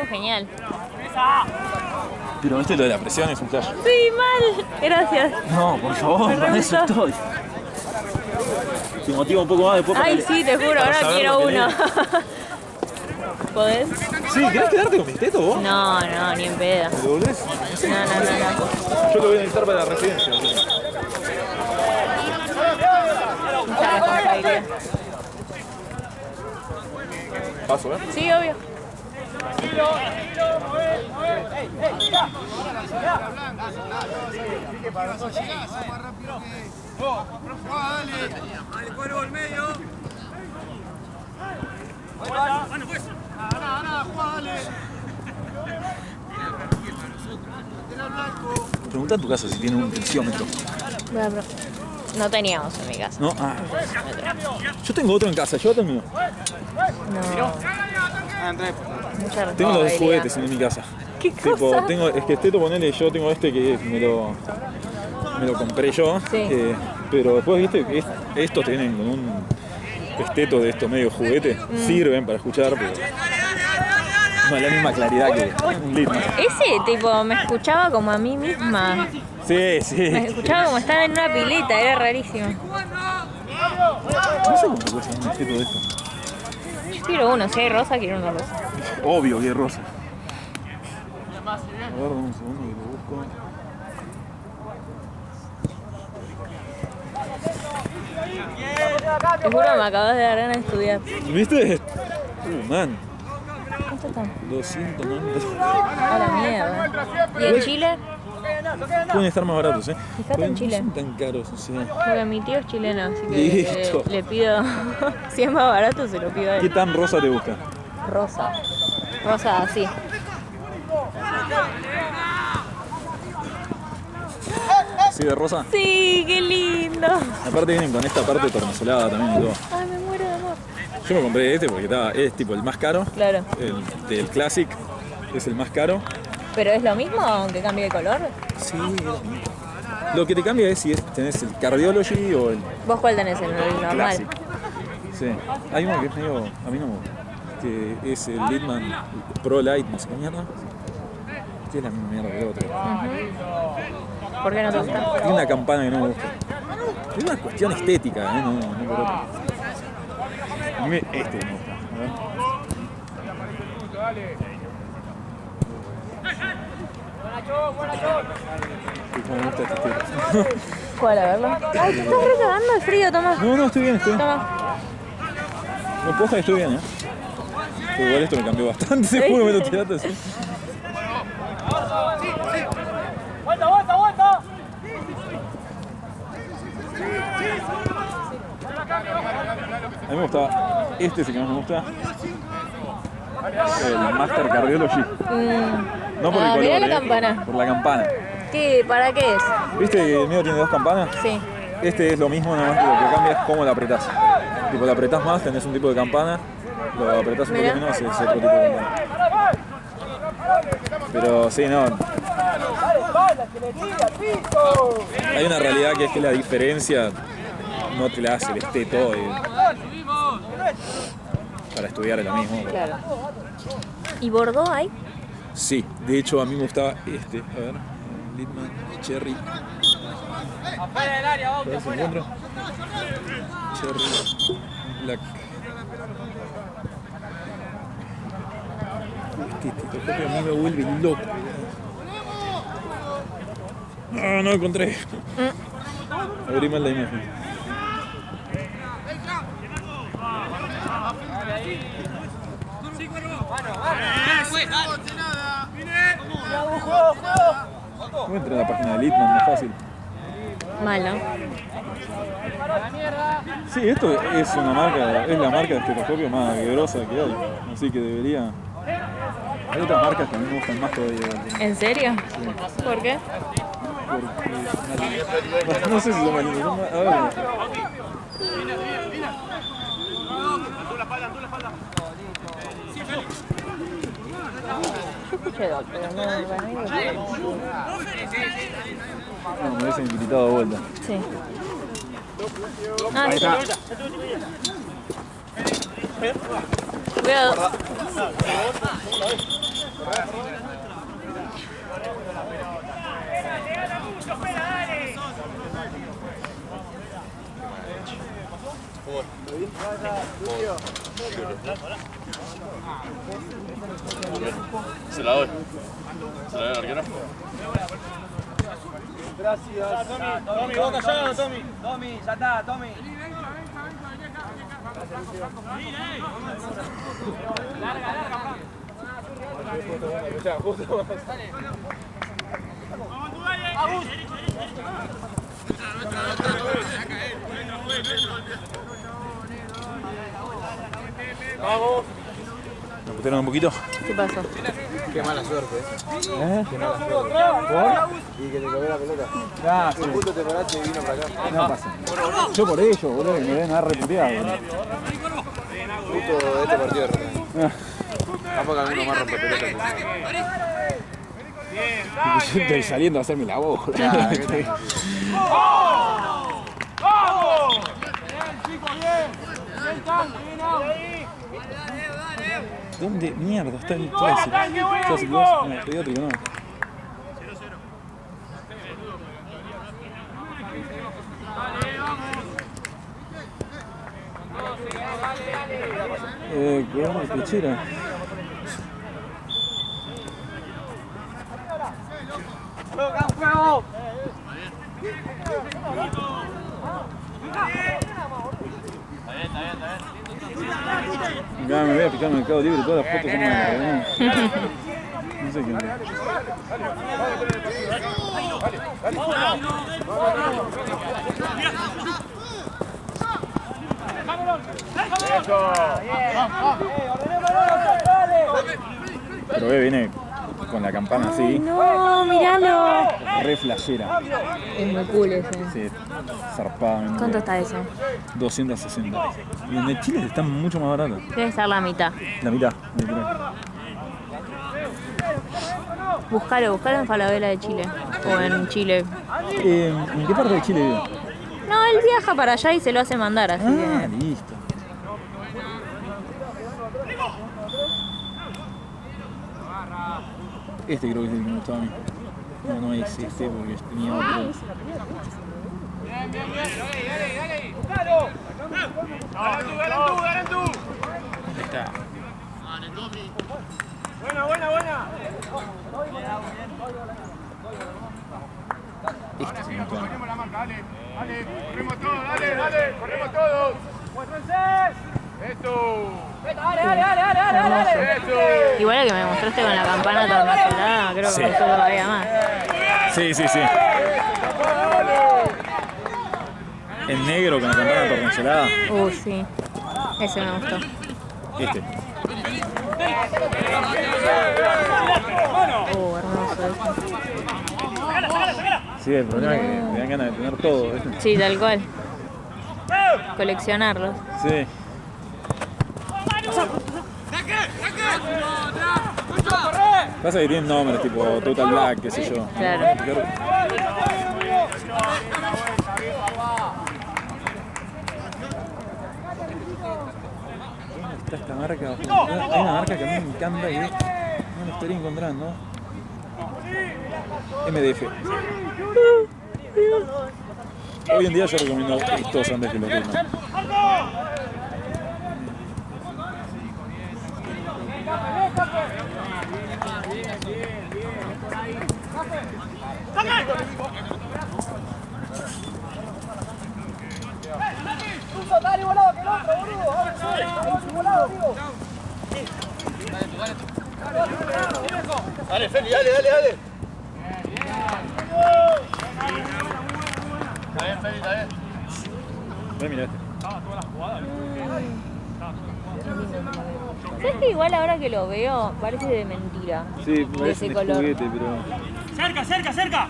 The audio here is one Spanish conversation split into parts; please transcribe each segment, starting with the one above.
estuvo genial. Pero viste lo de la presión es un flash. Sí, mal. Gracias. No, por favor, Me re para eso gustó. estoy. Te motiva un poco más después. Ay, sí, te juro, ahora saber quiero lo que uno. ¿Podés? Sí, ¿querés quedarte con mi teto vos? No, no, ni en pedo. ¿Me lo volvés? No. Yo lo voy a necesitar para la residencia. Mucha responsabilidad. Paso, ¿eh? Sí, obvio. Pregunta en tu casa si tiene un tensiómetro. No teníamos en mi casa. No, yo tengo otro en casa, llévate el mío. No. Mucha Tengo los dos responsabilidad. juguetes en mi casa. ¿Qué Tipo, cosa? es que Teto, ponele, yo tengo este que me lo compré yo. Sí. Pero después, viste, que estos tienen con un esteto de estos medio juguete. Sirven para escuchar, pero no es la misma claridad que un Littmann. Ese tipo me escuchaba como a mí misma. Sí, sí. Me escuchaba como estar en una pileta, era rarísimo. No sé cómo cuesta un esteto de esto. Yo quiero uno, si hay rosa, quiero uno rosa. Obvio que es rosa. A ver, dame un segundo que lo busco. Te juro, me acabas de dar ganas de estudiar. ¿Viste? Man, ¿Cuánto están? 200, man. A la mierda. ¿Y en Chile? Pueden estar más baratos, ¿eh? Fíjate en Chile. No son tan caros, o sea. Porque mi tío es chileno, así Listo. que le pido. Si es más barato, se lo pido a ¿Qué él. tan rosa te gusta? Rosa. Rosa, así. ¿Sí de rosa? Sí, qué lindo. Aparte vienen con esta parte tornasolada también y todo. Ay, me muero de amor. Yo me compré este porque es tipo el más caro. Claro. El del Classic es el más caro. ¿Pero es lo mismo aunque cambie de color? Sí, lo que te cambia es si tenés el Cardiology o el ¿Vos cuál tenés? ¿El normal? Classic. Sí. Hay uno que es medio. A mí no me gusta. Que es el Littmann Pro Light, no sé qué mierda. Que es la misma mierda que el otro. ¿Por qué no te gusta? Tiene una campana que no me gusta. Es una cuestión estética, no por otra. A mí este me gusta. A ver. ¿Cómo me gusta este estilo? ¿Cuál? A verlo. Ay, te estás recagando de frío, toma. No, estoy bien, Toma. No, posta que estoy bien, Pero igual esto me cambió bastante, seguro me lo tiraste así. ¡Vuelta! A mí me gustaba, este es el que más me gusta. El Master Cardiology. No por el color, mirá la campana. por la campana. ¿Qué? ¿Para qué es? ¿Viste que el mío tiene dos campanas? Sí. Este es lo mismo, nada más que lo que cambia es cómo la apretás. Tipo, la apretás más, tenés un tipo de campana. Lo apretás un poquito menos, es otro tipo de campana. Pero sí, no. Hay una realidad que es que la diferencia no te la hace el esteto. Para estudiar es lo mismo. Claro. ¿Y Bordeaux hay? Sí, de hecho a mí me gustaba este. A ver, Littmann Cherry. Afuera del área, A ver si encuentro. Cherry Black. Este estetoscopio a mí me vuelve loco. No encontré. Abrí mal la imagen. ¿Cómo entra en la página de Littmann? Más fácil. Mal, ¿no? Sí, esto es una marca, es la marca de estetoscopio más grosa que hay. Así que debería. Hay otras marcas que a mí me gustan más todavía. ¿En serio? Sí. ¿Por qué? Porque no sé si son más lindos. Son más, a ver. Yo escuché dos, pero no, para mí no. No, me hubiesen invitado de vuelta. Sí. Ah, Ahí sí. está. Cuidado. Se la doy. ¿Se la doy al arquero? Gracias. Tommy, vos callado, Tommy. Tommy, ya está, Tommy. Larga, larga. Vamos. ¿Me pusieron un poquito? ¿Qué pasó? Qué mala suerte. ¿Eh? Qué mala suerte. ¿Por? Y que te comió la pelota. Ah, Un punto te paraste y vino para acá. no pasa. Yo por ello, boludo, que me deben haber reputeado. Justo de este partido de Rotterdam. Tampoco alguno más rompe pelota. Yo estoy saliendo a hacerme la bola. ¡Vamos! Bien, chicos, bien. Bien, Tan, bien out. ¿Dónde mierda está el clásico? ¿Clásico 2? No, pediátrico no. Cuidado, pechera. ¡Fuego! Acá me voy a fijar en el Mercado Libre, todas las fotos son malas, ¿no? No sé qué onda. Pero viene con la campana así, No, míralo. re flashera. Es muy cool ese. Sí, zarpada. ¿Cuánto está eso? 260. Y en el Chile están mucho más baratos. Debe estar la mitad. La mitad, literal. Buscalo en Falabella de Chile. O en Chile. ¿En qué parte de Chile vive? No, él viaja para allá y se lo hace mandar, así Ah, que. listo. Este creo que es el que me gustaba a mí. No es este porque tenía otro. Bien, bien, bien. Dale, buscalo. Dale tú. Ahí está. Buena. Este se me gustaba. Dale, corremos todos, dale, corremos todos. ¡Muéstrense! Esto. Dale. Eso. Igual el que me mostraste con la campana tornasolada, creo que Sí. me gustó todavía más. Sí. En negro con la campana tornasolada. Sí. Ese me gustó. Este. Hermoso ese. Sí, el problema es que me dan ganas de tener todo. ¿Viste? Sí, tal cual. Coleccionarlos. Sí. Pasa que tienen nombres tipo Total Black, qué sé yo. Claro. ¿Dónde está esta marca? Hay una marca que a mí me encanta y no la estaría encontrando. MDF. Hoy en día yo recomiendo estos antes que los demás. Dale volado que el otro, boludo. Vamos, volado, digo. Dale, Feli, dale. Está bien, Feli, está bien. Mira este. ¿Sabes que igual ahora que lo veo parece de mentira? Sí, De parece ese de color. juguete, pero... Cerca.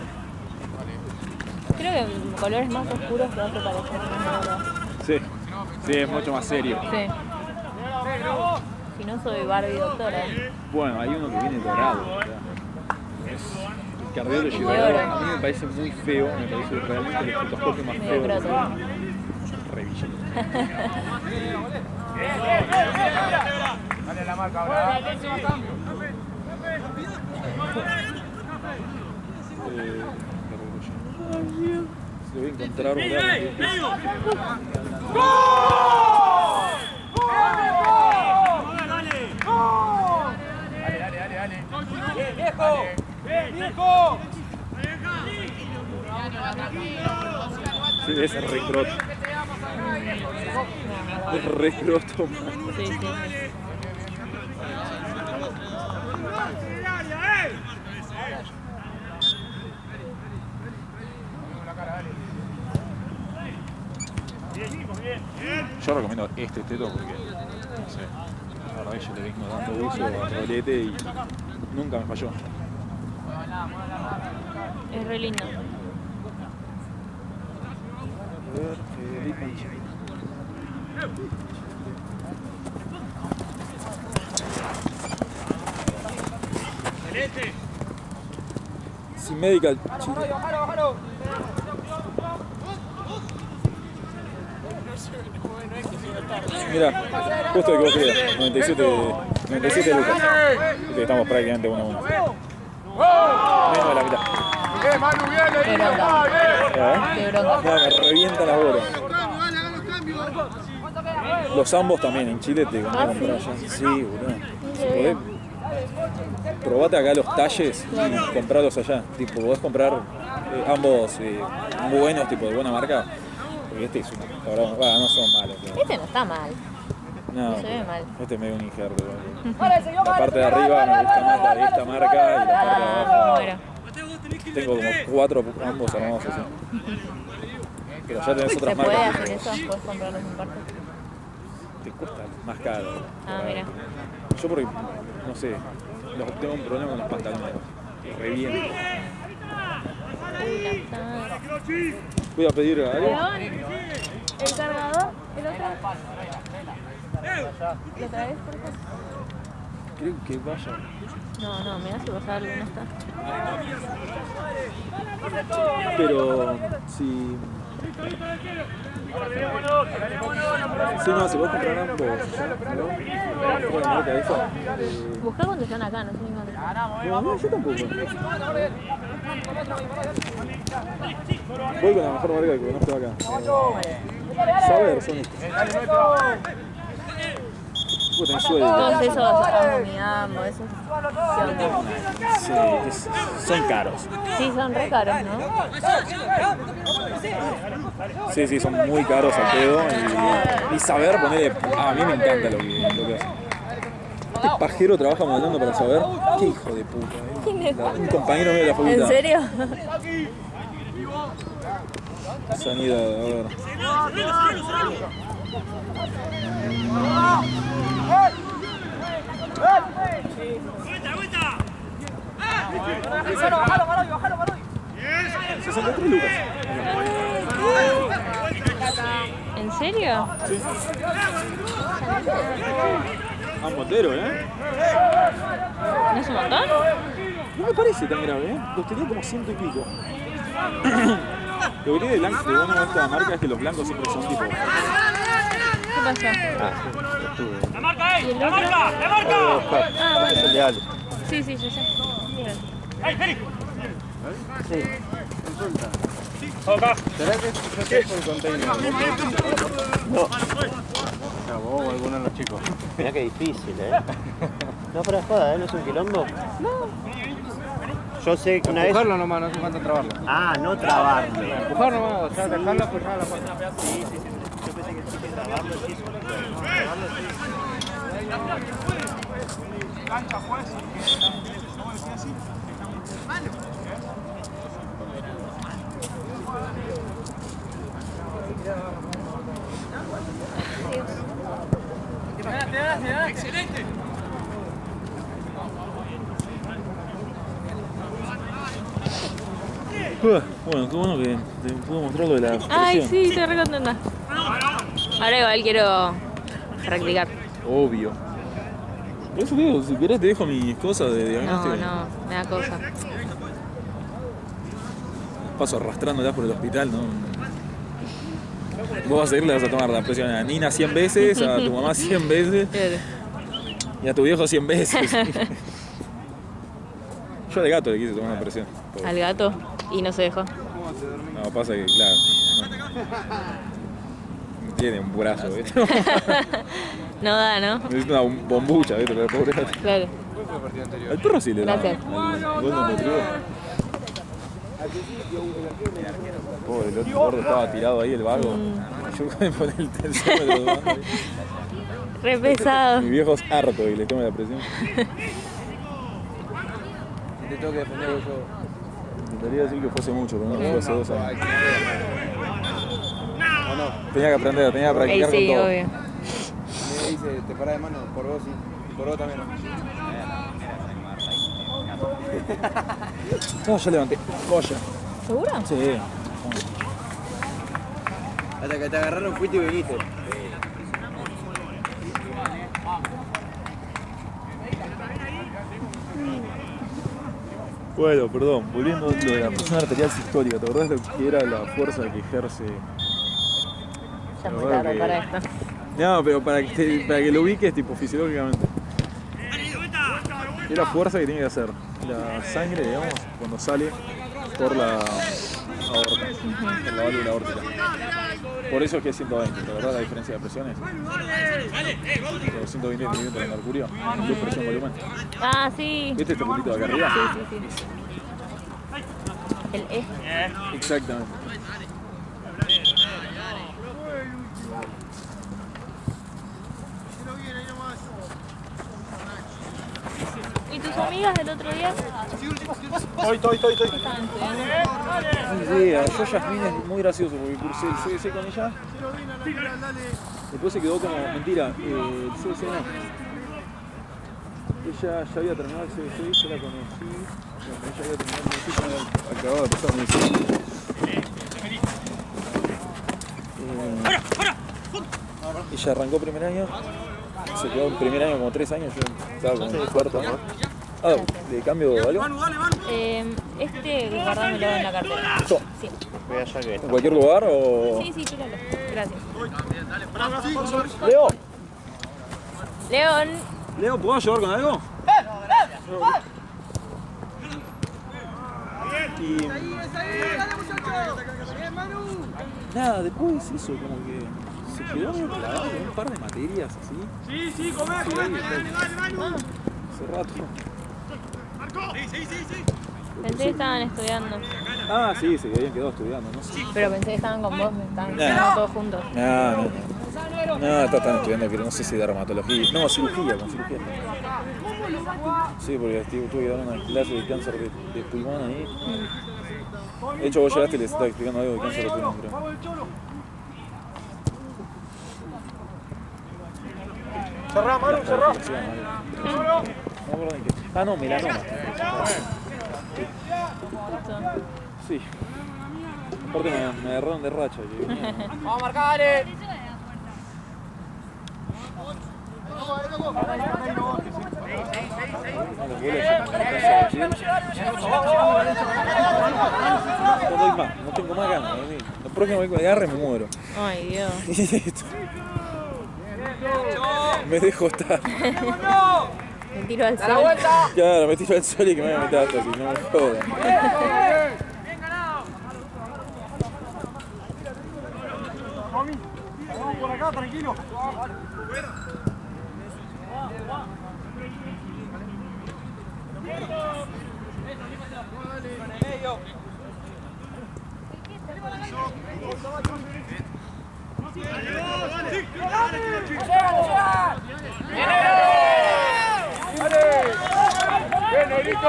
Creo que en colores más oscuros te hace parecer más oro. Sí, es mucho más serio. Sí. Si no soy Barbie doctora. Bueno, hay uno que viene dorado. O sea, el cardiólogo De dorado. oro. A mí me parece muy feo, me parece realmente el fotoscopio más Medio feo. croto. Re villano. Dale la marca ahora. Se lo voy a encontrar ahora. ¡Viejo! Sí, es re croto. Es re croto. Sí, sí. Yo recomiendo este teto porque, no sé, la verdad que yo le vengo dando uso a rolete y nunca me falló. Es re lindo. A ver, Federico Angelini. Sin Medical Chile. Mira, justo de que vos querías, 97 lucas. Viste, estamos prácticamente 1 a 1. Menos de la mitad. Manu, bien, Qué bronca. Qué bronca. No, me revienta la bola. Los ambos también, en Chile te conviene comprar allá. Sí, boludo. Si podés, probate acá los talles y comprarlos allá. Tipo, podés comprar ambos buenos, tipo de buena marca. Porque este es una cabrón. No son malos. Claro. Este no está mal. No, se ve mal. este es medio un injerto. La parte de arriba me gusta más la de esta marca y la parte de abajo. Bueno. Tengo como 4 ambos armados así. Pero ya tenés otras ¿Se puede marcas. hacer eso? ¿Puedes comprarlos en parte? Te cuesta más caro. Ah, mira. Yo porque, no sé, tengo un problema con los pantalones. Que reviento. Voy a pedir algo. León, el cargador, el otro. ¿Lo traes, por favor? Creo que vaya. No, me hace pasar algo, no está. Pero si. Sí, no, si vos comprar ambos, ¿no? Buscá cuando están acá, no sé ni cuándo están. No, yo tampoco. Voy con la mejor marca que conozco acá. Saber son estos. Vos tenés sueldo. Todos esos, Amo, esos. Sí, son caros. Sí, son re caros, ¿no? Sí, son muy caros al pedo. Y saber ponerle. A mí me encanta lo que hace. Este pajero trabaja modelando para saber. Qué hijo de puta. Un compañero mío de la facultad. ¿En serio? Sanidad, a ver. ¡Bájalo! 63 lucas. ¿En serio? Sí. Ah, Montero, ¿eh? ¿No es un montón? No me parece tan grave, ¿eh? Los tenía como 100 y pico. Lo que tiene de bueno de esta marca es que los blancos siempre son tipo. ¿Qué pasó? ¡La marca ahí! ¿Y el ¡La otro? marca! ¡La marca! Ah, bueno. Es el de Ale. Sí, yo sé. ¡Ahí, Félix! Sí. Acá. ¿Será que yo tengo el container? No. A vos o alguno de los chicos. Mirá qué difícil, No, pero joda, ¿no es un quilombo? No. Yo sé que una vez... Empujarlo nomás, no hace falta trabarlo. Ah, no trabarlo. Empujar nomás, o sea, dejarlo apoyar la puerta. Sí. Yo pensé que sí que trabarlo, sí. Trabarlo, sí. ¡Excelente! Bueno, qué bueno que te puedo mostrar lo de la Ay, presión. sí, estoy re contenta. Ahora igual quiero practicar. Obvio. Por eso digo, si querés te dejo mis cosas de diagnóstico. No, me da cosa. Paso arrastrándolas por el hospital, ¿no? Vos vas a ir, le vas a tomar la presión a Nina 100 veces, a tu mamá 100 veces y a tu viejo 100 veces. Yo al gato le quise tomar la presión. Al gato y no se dejó. No, pasa que, claro, no tiene un brazo, ¿viste? No da, ¿no? Necesita una bombucha, ¿viste? Para el pobre gato. Claro. fue el partido anterior. Al perro sí le da. Gracias. Al gol de Rodrigo. Pobre, el otro gordo estaba tirado ahí, el vago. Yo me poné el tercero. Re pesado. Mi viejo es harto y le toma la presión. Te tengo que defender yo. Intentaría decir que fuese mucho, pero no fue hace 2 años. ¿O no? Tenía que aprender, tenía que practicar Sí, con todo. obvio. Me dice, te parás de mano, por vos sí. Y por vos también no. No, ya levanté. Joya. ¿Seguro? Sí. Hasta que te agarraron fuiste y viniste. Bueno, perdón, volviendo a lo de la presión arterial sistólica, ¿te acordás lo que era la fuerza que ejerce? Ya es muy Bueno, tarde que- para esto. No, pero para que lo ubiques tipo fisiológicamente. Es la fuerza que tiene que hacer la sangre, digamos, cuando sale por la aorta, por la válvula aórtica. Por eso es que es 120, ¿te acordás la diferencia de presiones? Los 120 milímetros de mercurio, de presión volumen. Ah, sí. ¿Viste este puntito de acá arriba? Sí, sí. El E. Exactamente. ¿Y tus amigas del otro día? Estoy. Estaban estudiando. Sí, yo Yasmín es muy gracioso porque cursé el CBC con ella. Después se quedó como, mentira, el CBC no. Ella ya había terminado el CBC, yo la conocí. Cuando ella había terminado el CBC, yo acababa de pasar el CBC. Ella arrancó primer año, se quedó en primer año como 3 años, yo estaba como en cuarto, ¿no? Ah, ¿de cambio algo? Guardármelo en la cartera. Eso. Sí. Voy allá que ¿En cualquier lugar o...? Sí, tíralo. Gracias. Leo, León. Leo, ¿puedo ayudar con algo? Y... nada, después eso, como que se quedó medio clavado en un par de materias así. Sí, comé. Hace rato. Pensé que estaban estudiando. Ah, sí, se habían quedado estudiando, no sé. Pero pensé que estaban con vos, estaban estudiando todos juntos. No, están estudiando, pero no sé si dermatología. No, cirugía, con cirugía. Sí, porque tuve que dar una clase de cáncer de pulmón ahí. De hecho, vos llegaste y les estaba explicando algo de cáncer de pulmón, creo. Cerrá, Manu, cerrá. No me acuerdo ni qué. Ah, no, melanoma. Sí. Aparte me agarraron de racha. Que venía. Vamos a marcar, dale. No doy más, no tengo más ganas. Lo próximo que me agarre me muero. Ay, Dios. Y esto. Me dejo estar. Me tiro al Da la sol. vuelta. Claro, me tiro al sol y que me voy a meter hasta aquí, no me jodan. Vamos por acá, tranquilo. ¡Bien, Negrito!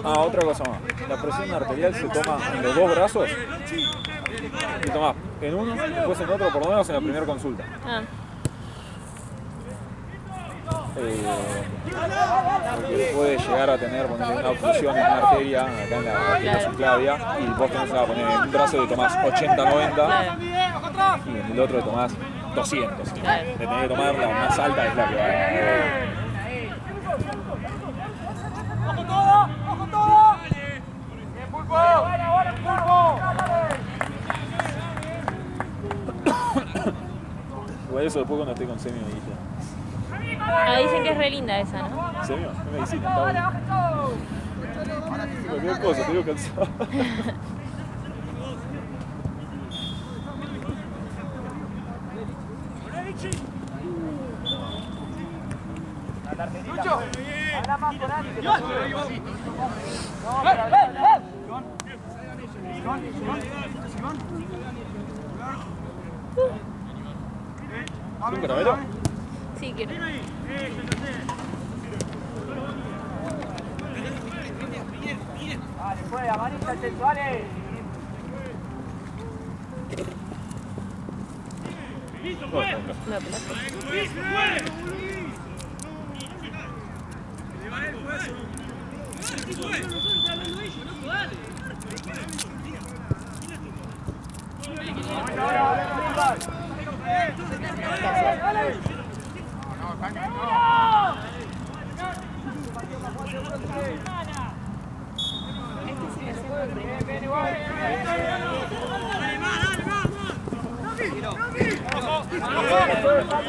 Ah, otra cosa más. La presión arterial se toma en los 2 brazos. Y tomás en uno, después en otro, por lo menos en la primera consulta. Ah, Porque puede llegar a tener ponerle una oclusión en una arteria, acá en la arteria subclavia, y vos tenés que poner en un brazo le tomás 80-90 claro. y en el otro le tomás 200. Claro. Le tenés que tomar la más alta, es la que va. ¡Ojo todo! ¡Ojo todo! ¡Bien, Pulpo! ¡Ahora, Pulpo! Igual eso después cuando esté con semio me dije. Ah, dicen que es re linda esa, ¿no? ¿Semio? ¿Qué medicina? Está bueno. Cualquier cosa, te digo cansado. Lucho, habla más con Andy. ¿Un caramelo? Sí, quiero. Vale, fue, amarilla, sexuales. Me aplasto.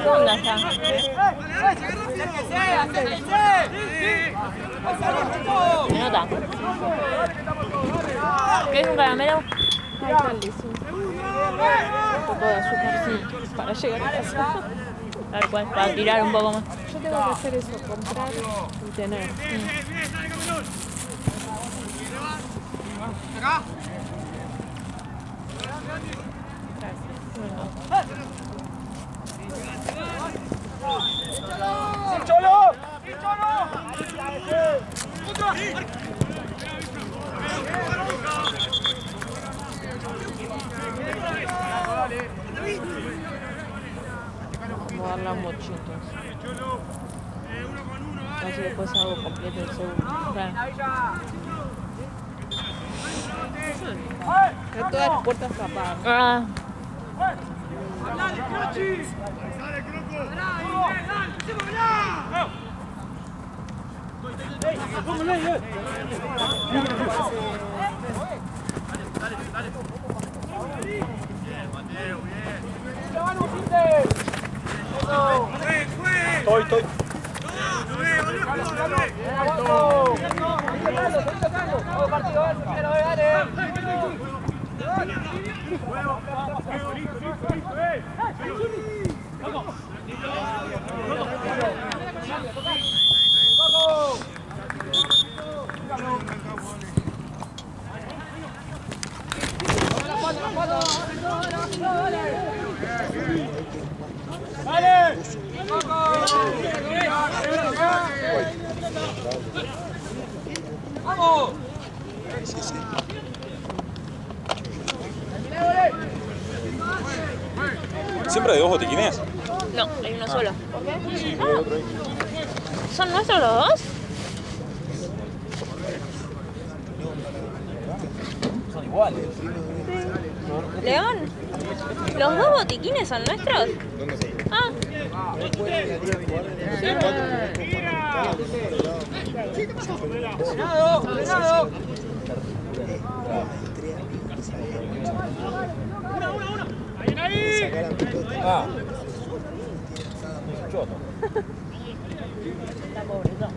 ¿Dónde está? ¿Se nota? ¿Qué es un caramelo? Ay, tan lindo. Un poco de azúcar, sí, para llegar a casa. Tal cual, para tirar un poco más. Yo tengo que hacer eso, comprar y tener. ¡Cholo! Vamos a dar las mochitas. Así después hago completo el segundo. Claro. Están todas las puertas tapadas. Ah. Estoy. ¡Vamos! ¿Siempre hay dos botiquines? No, hay uno solo. ¿Por qué? Sí, pero hay otro ahí. ¿Son nuestros los dos? Son iguales. León, ¿los dos botiquines son nuestros? Ah. ¡Frenado! Ah. Choto. Está pobreza.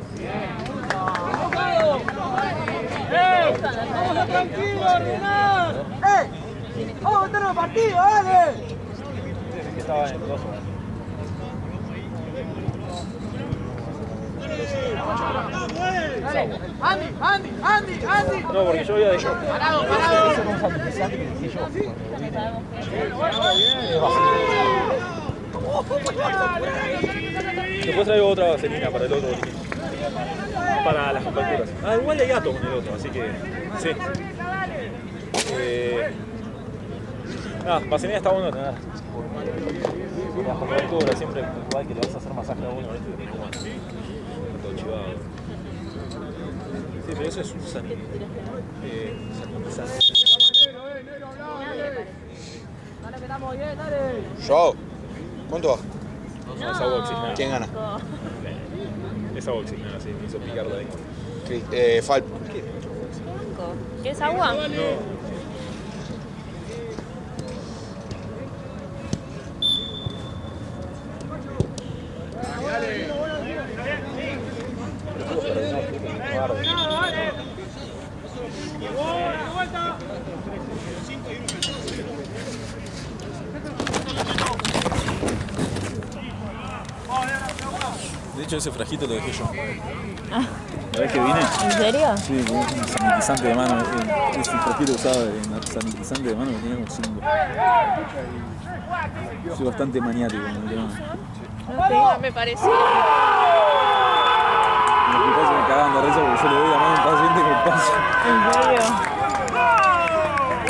¡Vamos tranquilo, Renan! ¡Vamos a meternos en partido, dale! Que estaba en 2 horas. Andy. No, porque yo había dejado. Parado. Después traigo otra vaselina para el otro botiquín. Para las compacturas. Ah, igual hay gato con el otro, así que. Sí. Vaselina está bueno tener. Por las compacturas, siempre igual que le vas a hacer masaje a uno, ¿viste? Que como todo chivado. Sí, pero eso es un Dale, que estamos bien, dale. Yo. ¿Cuánto va? No, es agua oxigenada. ¿Quién gana? Es agua oxigenada, sí, me hizo picar la lengua. Falp. ¿Qué es agua? No. hecho, ese frasquito lo dejé yo. Ah, La vez que vine, ¿en serio? sí, con un sanitizante de mano. Ese frasquito usado de sanitizante de mano que tenía como 5. Soy bastante maniático con el tema. No, me parecía. Los hospitales se me cagan de risa porque yo le doy la mano a un paciente que pasa. ¿En serio?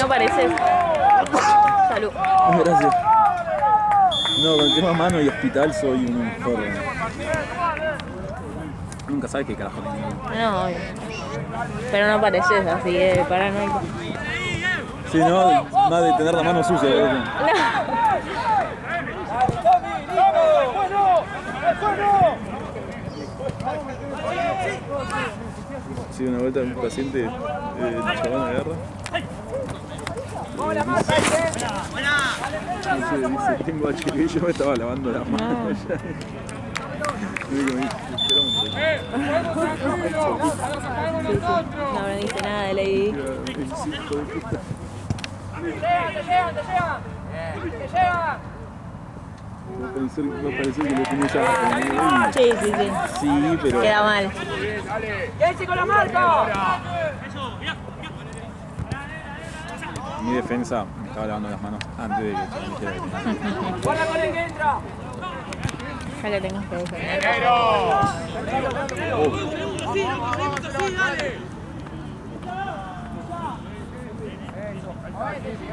No pareces. Salud. Gracias. No, con el tema mano y hospital soy un enfermo. Nunca sabes qué carajo tengo. No, obvio. Pero no pareces así de paranoico. Sí, no, más de tener la mano sucia. ¿verdad? No. Sí, una vuelta un paciente chabón de guerra. Dice, tengo HIV y yo me estaba lavando las manos. No aprendiste nada de Lady. ¡Te llegan! Me pareció que lo tenía ya. Sí, sí, sí. Sí, pero. Queda mal. ¡Quédense con la marca! Mi defensa me estaba lavando las manos antes de que me dijera que tenía. ¡Guarda con el que entra! Ya que tengas que defender.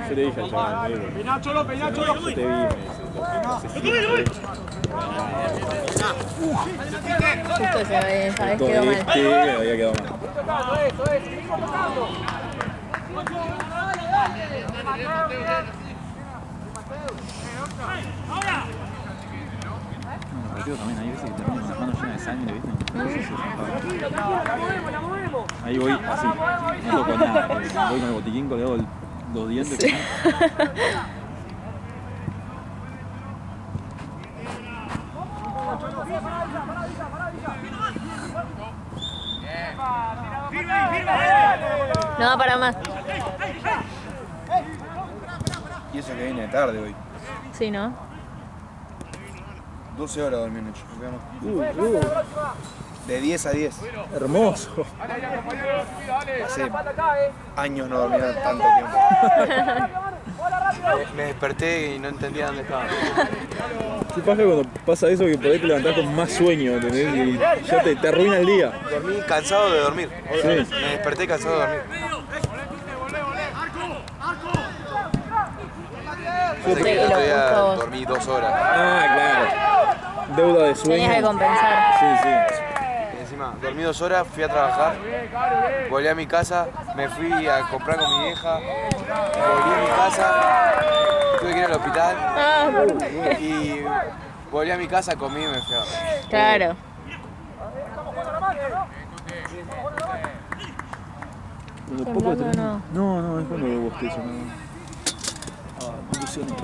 Yo le dije al chaval, Penácholo, penácholo. yo te vi, me dice. Justo esa vez quedó mal. Había quedado mal. Eso, tocando. Partido también, hay veces que termino con las manos llenas de sangre, ¿viste? La movemos. Ahí voy así, no toco nada. Voy con el botiquín colgado los dientes. Sí. No va para más. Y eso que viene tarde hoy. Sí, ¿no? 12 horas dormí anoche. De 10 a 10. Hermoso. Hace años no dormía tanto tiempo. Me desperté y no entendía dónde estaba. ¿Qué pasa cuando pasa eso que por ahí te levantás con más sueño, ¿entendés? Y ya te arruina el día? Dormí cansado de dormir. Sí. Me desperté cansado de dormir. Sí, Así que el otro día dormí 2 horas. Ah, claro. Deuda de sueño. Tenías que compensar. Sí, sí. Y encima, dormí 2 horas, fui a trabajar, volví a mi casa, me fui a comprar con mi vieja, volví a mi casa, tuve que ir al hospital Ah, y volví a mi casa, comí y me fui a dormir. claro. Cuando Temblando, poco termino- no. No, es cuando bostezo, no. Ah, me ilusiono.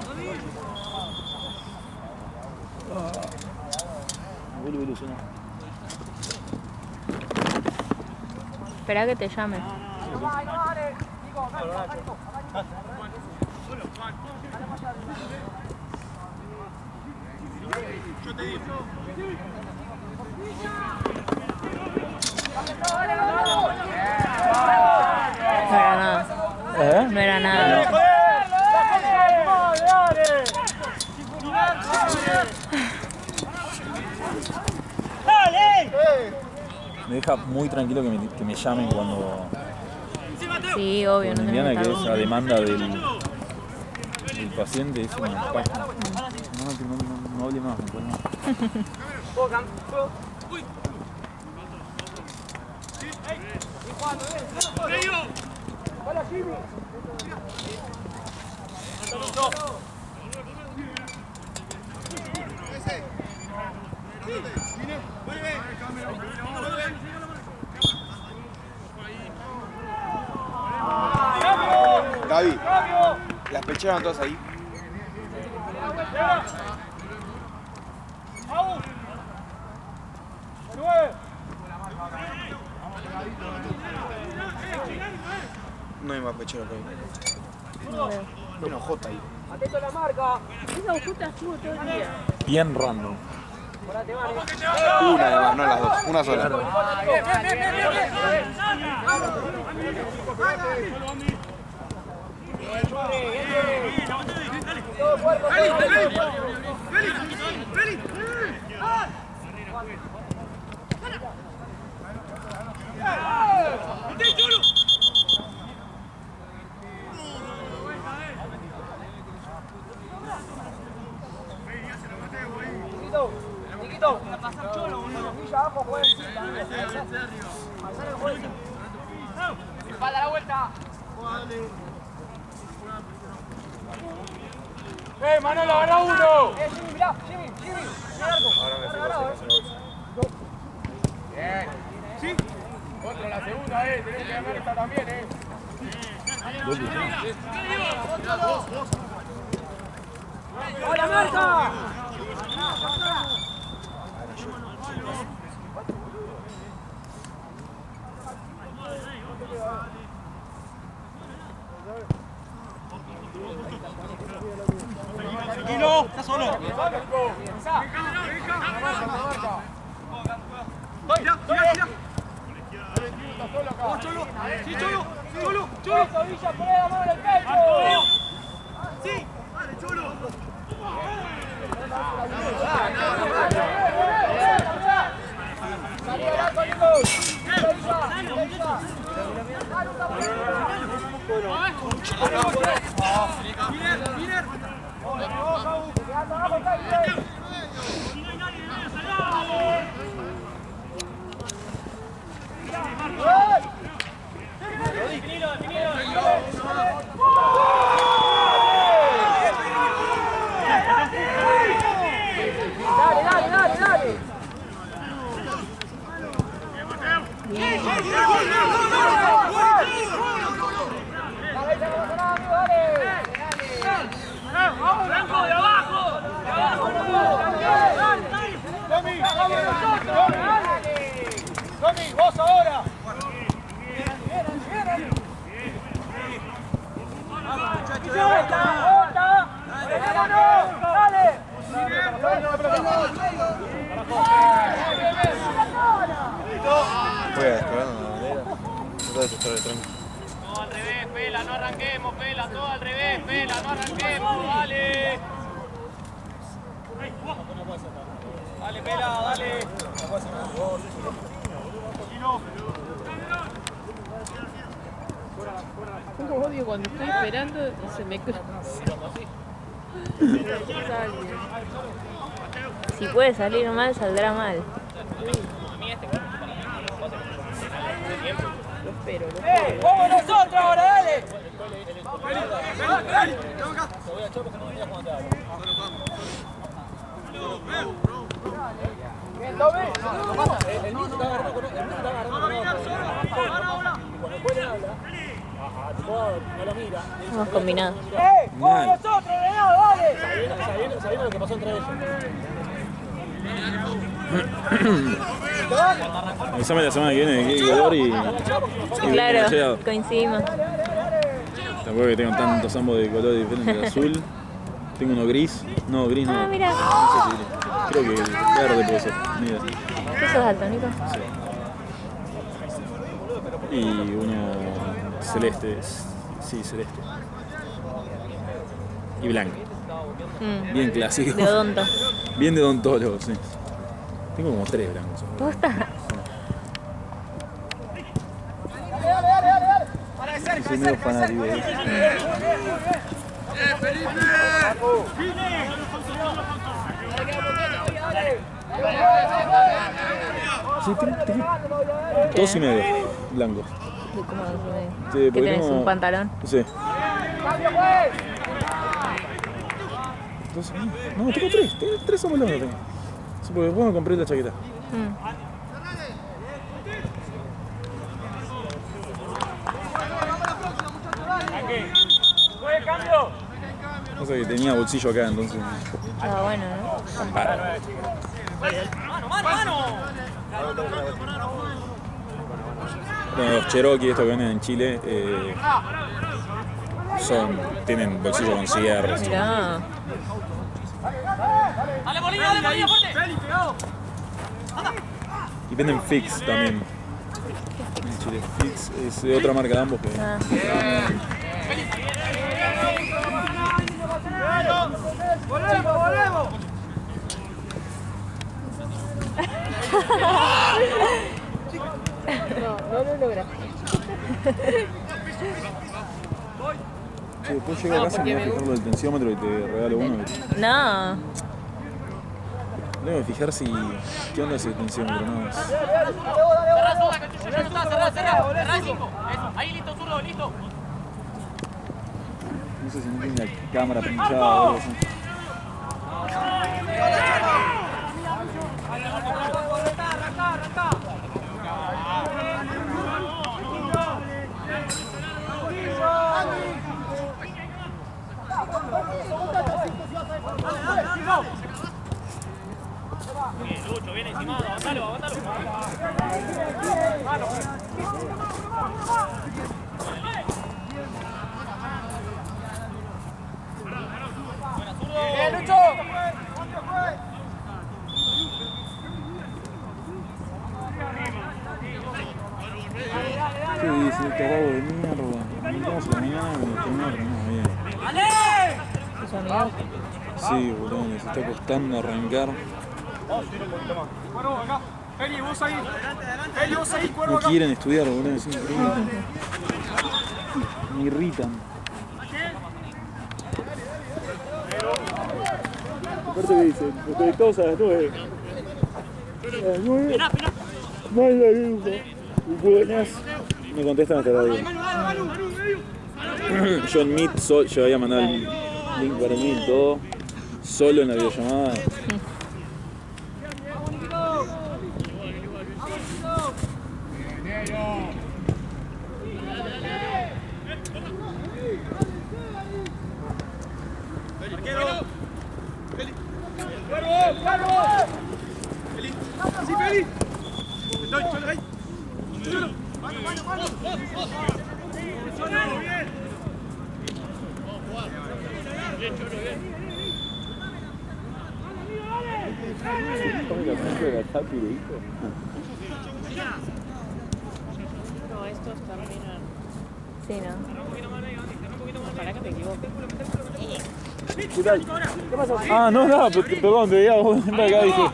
Me vuelvo a ilusionar. Espera que te llame. No era nada. No era nada. Me deja muy tranquilo que me llamen cuando Sí, obvio, no Indiana, tenés que que es estar. a demanda del paciente, es una página. No hable más, me acuerdo. ¡Hola, Jimmy! Gaby, las pecharon todas ahí. No hay más pechero que ahí. Bueno, J ahí. ¡Atento a la marca! Esa Ojuta estuvo todo el día. Bien random. Una además, no las dos, una sola. Chiquito, pasar cholo, milla abajo, juega espalda la vuelta. Manolo, agarra uno. Jimmy, mirá, Jimmy. Bien. Sí. Otro la segunda, tenés que ganar esta también, ¡Hola, marca! Tranquilo, está solo. Cholo. Villa, pone la mano en el pecho. Sí, vale, Cholo. Dale. ¡Blanco, de abajo! ¡Tommy, vos ahora! Todo al revés, Pela, no arranquemos, Pela, todo al revés, Pela, no arranquemos, dale. Dale, Pela, dale. Como odio cuando estoy esperando y se me cruza. Si puede salir mal, saldrá mal. Lo espero. ¡Vamos nosotros ahora, dale! Vamos combinados. ¡Vamos nosotros, Renato, dale! Sabiendo lo que pasó entre ellos. Avísame la semana que viene de qué color y Claro, coincidimos. tampoco que tengo tantos ambos de color diferente. Azul, tengo uno gris. No, gris no. Ah, mira. No sé si creo que verde puede ser. Mira. ¿Qué sos alto, Nico? Sí. Y uno celeste. Sí, celeste. Y blanco. Bien clásico. De odonto. Bien de odontólogo, sí. Tengo como 3 blancos. ¿Posta? Dale. Soy medio fanático de eso. Sí, tengo 2,5 blancos. ¿Cómo Sí, ¿Qué porque tenés? tengo- ¿Un pantalón? Sí. No, tengo 3. 3 son blancos. Tengo. Sí, porque después me compré la chaqueta. ¡Fue cambio! O sea que tenía bolsillo acá, entonces. Estaba bueno, ¿no? Para. ¡Mano! Bueno, los Cherokee, estos que venden en Chile, tienen bolsillo con cierres. Mirá. Dale, Bolilla, fuerte. Feli, pegado. Y venden Fix también. En Chile. Fix es de otra marca de ambos. Que... ¡Volvemos! No lo lograste. Che, después llego a casa y me voy a fijar lo del tensiómetro y te regalo uno. No. Tengo que fijar si... ¿Qué onda ese tensiómetro? No, Cerrá, Soda, que el tuyo ya no está. Cerrá el 5. Eso, ahí listo, zurdo, listo. no sé si no tiene la cámara pinchada o algo así. Bien, Lucho, bien encimado, aguantalo. ¡Bien, Lucho! ¿Qué dice este vago de mierda? Arrancamos a la mañana y terminamos bien. ¿Tus amigos? Sí, boludo, les está costando arrancar. Cuervo, acá. Feli, vos ahí. Feli, vos ahí, Cuervo, No acá. quieren estudiar, boludo, es increíble. Me irritan. Aparte que dicen, los conectados a las 9. A las 9. No hay la luz. Buenas. Me contestan hasta la 10. John Meet, yo había mandado el link para mí y todo. Solo en la videollamada. ¡Sí, Feli! No, estos terminan. Sí, ¿no? Ojalá que me equivoque. ¿Qué tal? ¿Qué pasó? Ah, no, perdón, te veía vos de acá, dije.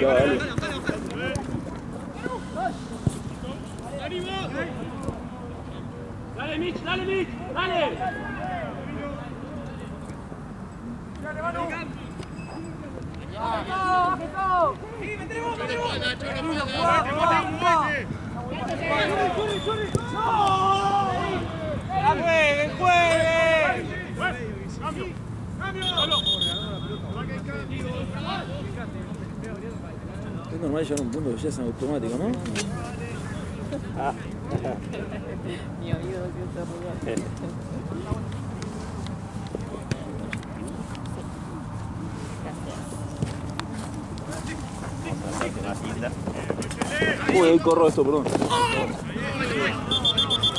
Dale. ¡Dale, Mitch! ¡Dale! Es normal llegar a un punto que ya es en automático, ¿no? Mi oído que está arrugado. Uy, hoy corro esto, perdón.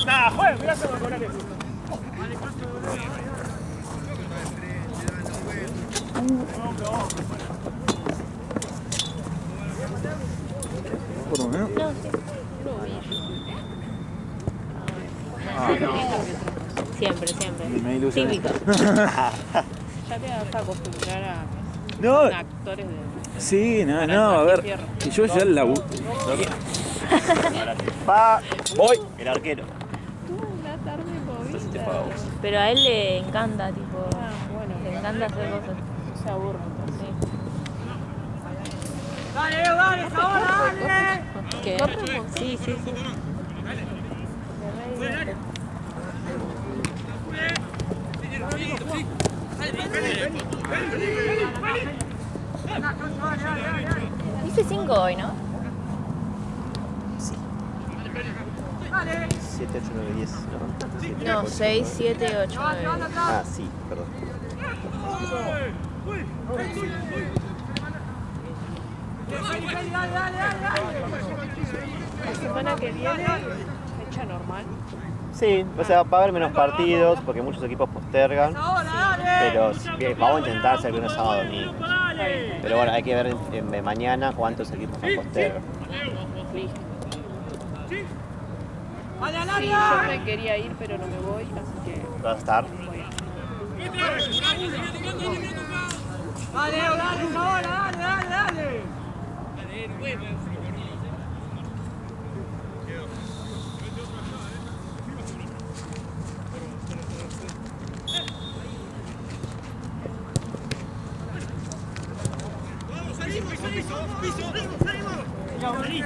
¡Nah, juega! Mirá cómo cobrar eso. Perdón, ¿eh? No, sí. Siempre. Me ilusioné. Típico. Ya te vas a acostumbrar a No. actores de... Sí, no, a ver. Que yo ya la... Voy. El arquero. Una tarde movida. Pero a él le encanta, tipo. Bueno, Le encanta hacer cosas. se aburre. Sí. ¡Dale, dale! ¿Qué? Sí. Hice 5 hoy, ¿no? Sí. 7, 8, 9, 10. No, 6, 7, 8, 9. Ah, sí, perdón. La semana que viene, fecha normal. Sí, o sea, va a haber menos partidos porque muchos equipos postergan. pero vamos a intentar hacer viernes, sábado, domingo. Pero bueno, hay que ver mañana cuántos equipos son posteros. Listo. Sí, yo me quería ir, pero no me voy, así que Va a estar. voy a. Dale, ahora, dale.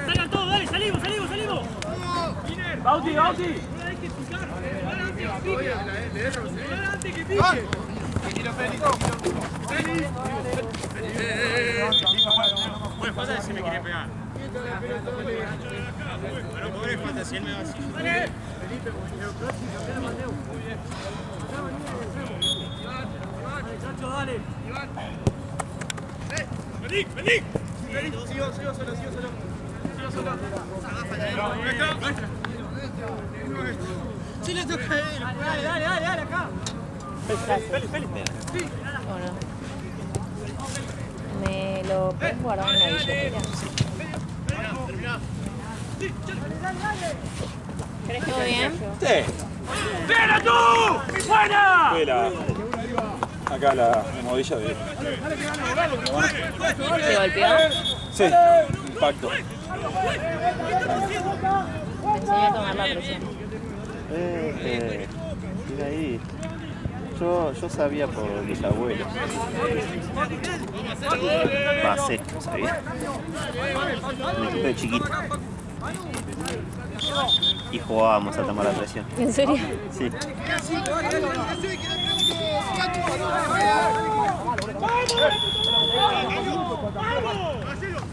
Salgan todos, dale, salimos. Bauti. Adelante, que pique. Puede pasar si me quiere pegar. Pero pobre falta, si él me va así. Chacho, dale. Vení. Sigo solo. Sí, le toca a él. Dale, acá. Bueno. Me lo puedes guardar en la billetera. ¿Todo bien? Sí. ¡Viene tú! ¡Buena! Fue acá la movilla de... ¿Te golpeó? Sí, impacto. Te enseñé a tomar la presión. Mira ahí. Yo sabía por mis abuelos. Sí, sabía. Me equipo de chiquito. Y jugábamos a tomar la presión. ¿En serio? Sí.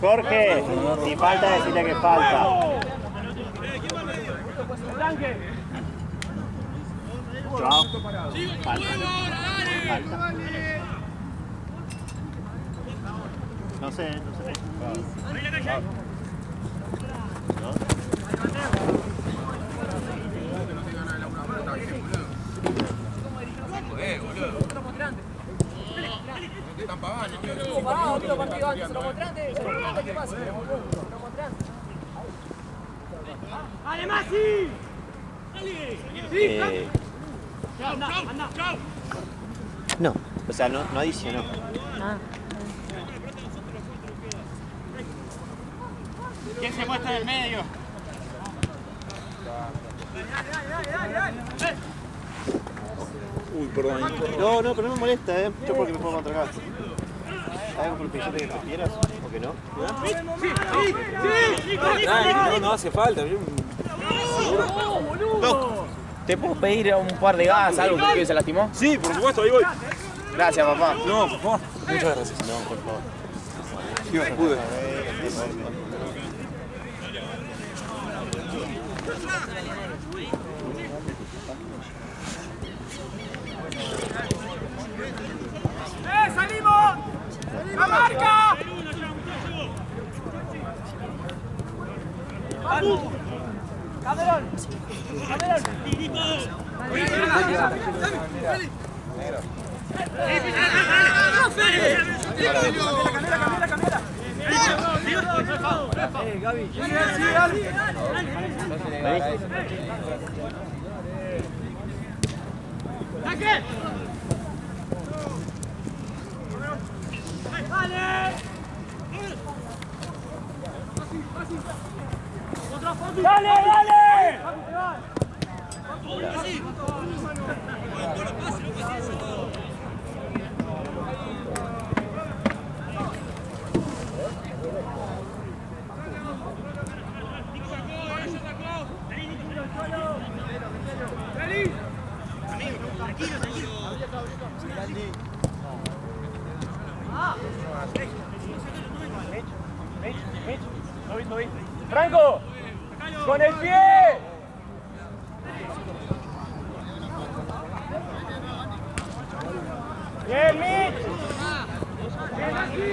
Jorge, si falta, decirle que falta. Joao. Falta. No sé. ¿No? ¡Además, sí! No, o sea, no adicionó. Ah. ¿Quién se muestra en el medio? Uy, perdón. No, pero no me molesta, yo porque me puedo contra acá. ¿Hay algo por el pisote que prefieras o que no? No hace falta. ¿Te puedo pedir un par de gas, algo que se lastimó? Sí, por supuesto, ahí voy. Gracias, papá. No, por favor. Muchas gracias. No, por favor. Dios, pude. ¡Salimos! ¡La marca! ¡Vamos! ¡Camerón! Gaby. ¡Dale! ¡Franco! ¡Con el pie! ¡Bien, Mitch! ¡Bien aquí!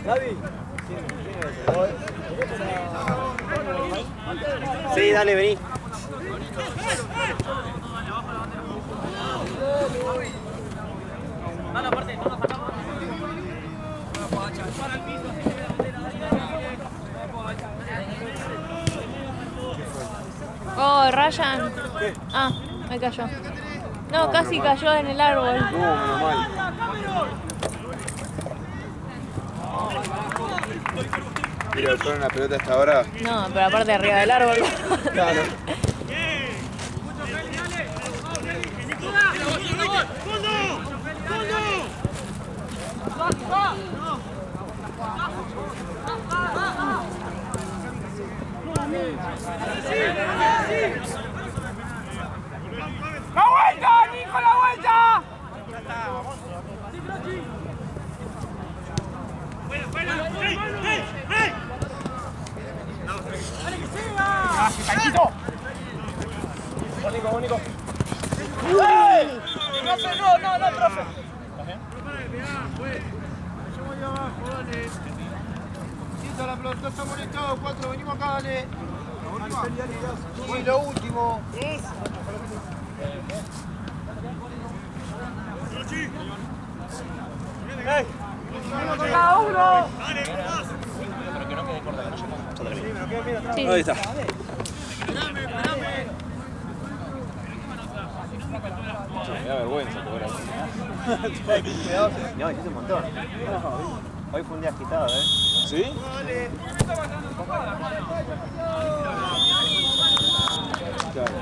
Gaby. Sí, dale, vení. Oh, Ryan. Ah, me cayó. No, casi cayó en el árbol. No, menos mal. Mira, el en la pelota hasta ahora. No, pero aparte arriba del árbol. Claro. ¡La vuelta, Nico, la vuelta! ¡Tranquilo! Único. No, profe. Quita la pelota, estamos conectados, 4, venimos acá, dale. Y lo último. ¡Cada uno! Sí. Ahí está. Me da vergüenza cobrar así. No, hiciste un montón. Hoy fue un día agitado, ¿eh? ¿Sí? Claro.